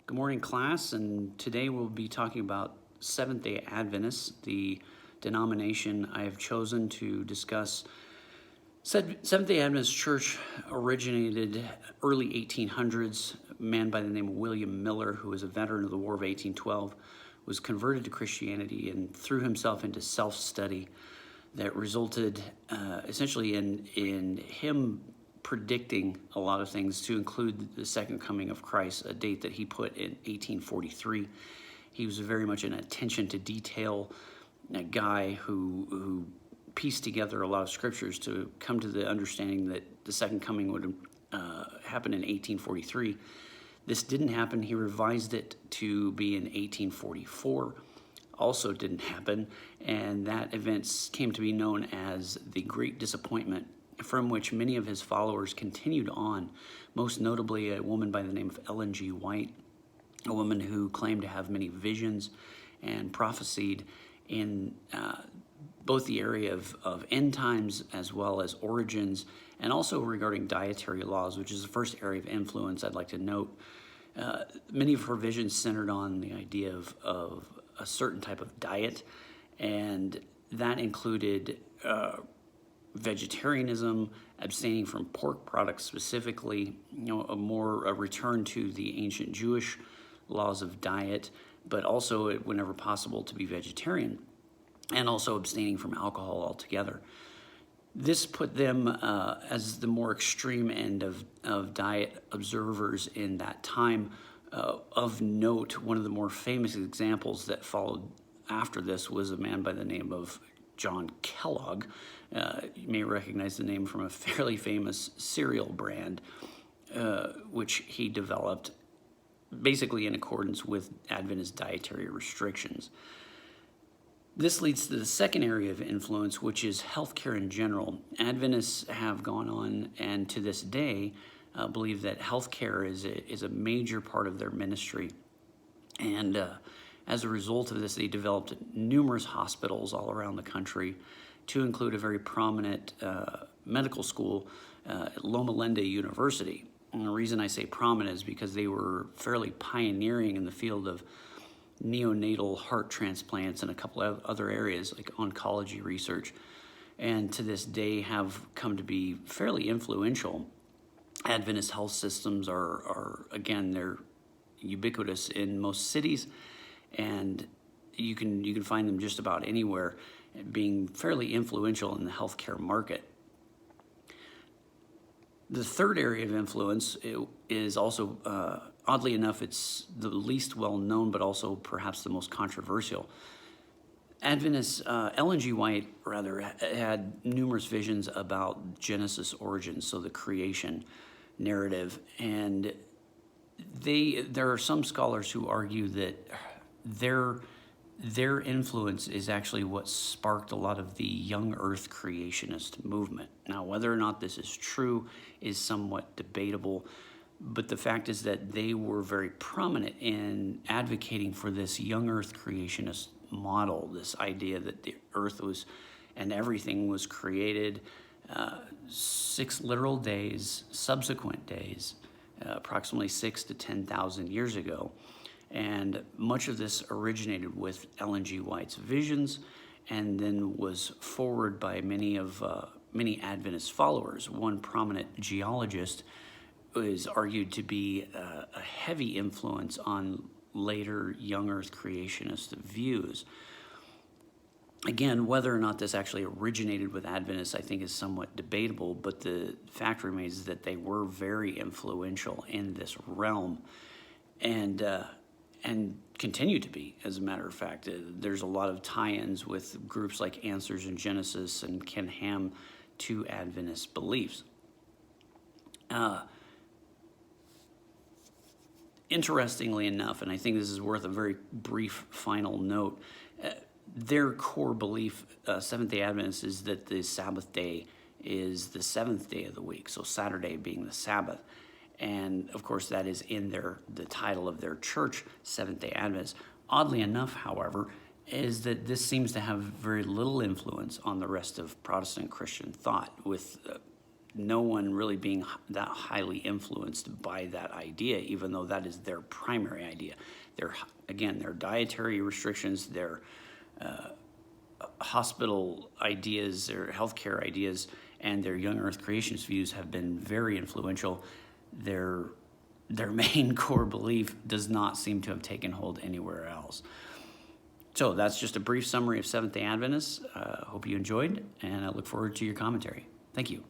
Good morning, class, and today we'll be talking about Seventh-day Adventists, the denomination I have chosen to discuss. Seventh-day Adventist Church originated early 1800s. A man by the name of William Miller, who was a veteran of the War of 1812, was converted to Christianity and threw himself into self-study that resulted essentially in him predicting a lot of things, to include the second coming of Christ, a date that he put in 1843. He was very much an attention to detail guy who pieced together a lot of scriptures to come to the understanding that the second coming would happen in 1843. This didn't happen. He revised it to be in 1844. Also didn't happen, and that event came to be known as the Great Disappointment, from which many of his followers continued on, most notably a woman by the name of Ellen G. White, a woman who claimed to have many visions and prophesied in both the area of end times as well as origins, and also regarding dietary laws, which is the first area of influence I'd like to note. Many of her visions centered on the idea of a certain type of diet, and that included vegetarianism, abstaining from pork products specifically, a return to the ancient Jewish laws of diet, but also, whenever possible, to be vegetarian, and also abstaining from alcohol altogether. This put them as the more extreme end of diet observers in that time. Of note, one of the more famous examples that followed after this was a man by the name of John Kellogg. You may recognize the name from a fairly famous cereal brand, which he developed basically in accordance with Adventist dietary restrictions. This leads to the second area of influence, which is healthcare in general. Adventists have gone on and to this day believe that healthcare is a major part of their ministry. And as a result of this, they developed numerous hospitals all around the country, to include a very prominent medical school, Loma Linda University. And the reason I say prominent is because they were fairly pioneering in the field of neonatal heart transplants and a couple of other areas like oncology research, and to this day have come to be fairly influential. Adventist health systems are again, they're ubiquitous in most cities, and you can find them just about anywhere, being fairly influential in the healthcare market. The third area of influence is also, oddly enough, it's the least well-known, but also perhaps the most controversial. Adventists, Ellen G. White, rather, had numerous visions about Genesis origins, so the creation narrative, and there are some scholars who argue that their influence is actually what sparked a lot of the young earth creationist movement. Now, whether or not this is true is somewhat debatable, but the fact is that they were very prominent in advocating for this young earth creationist model, this idea that the earth was and everything was created 6 literal days, subsequent days, approximately 6 to 10,000 years ago. And much of this originated with Ellen G. White's visions, and then was forwarded by many Adventist followers. One prominent geologist is argued to be a heavy influence on later young earth creationist views. Again, whether or not this actually originated with Adventists, I think, is somewhat debatable, but the fact remains that they were very influential in this realm, and continue to be, as a matter of fact. There's a lot of tie-ins with groups like Answers in Genesis and Ken Ham to Adventist beliefs. Interestingly enough, and I think this is worth a very brief final note, their core belief, Seventh-day Adventists, is that the Sabbath day is the seventh day of the week, so Saturday being the Sabbath. And of course, that is in the title of their church, Seventh-day Adventists. Oddly enough, however, is that this seems to have very little influence on the rest of Protestant Christian thought, with no one really being that highly influenced by that idea, even though that is their primary idea. Their dietary restrictions, their hospital ideas, their healthcare ideas, and their young earth creationist views have been very influential. Their main core belief does not seem to have taken hold anywhere else. So that's just a brief summary of Seventh-day Adventists. Hope you enjoyed, and I look forward to your commentary. Thank you.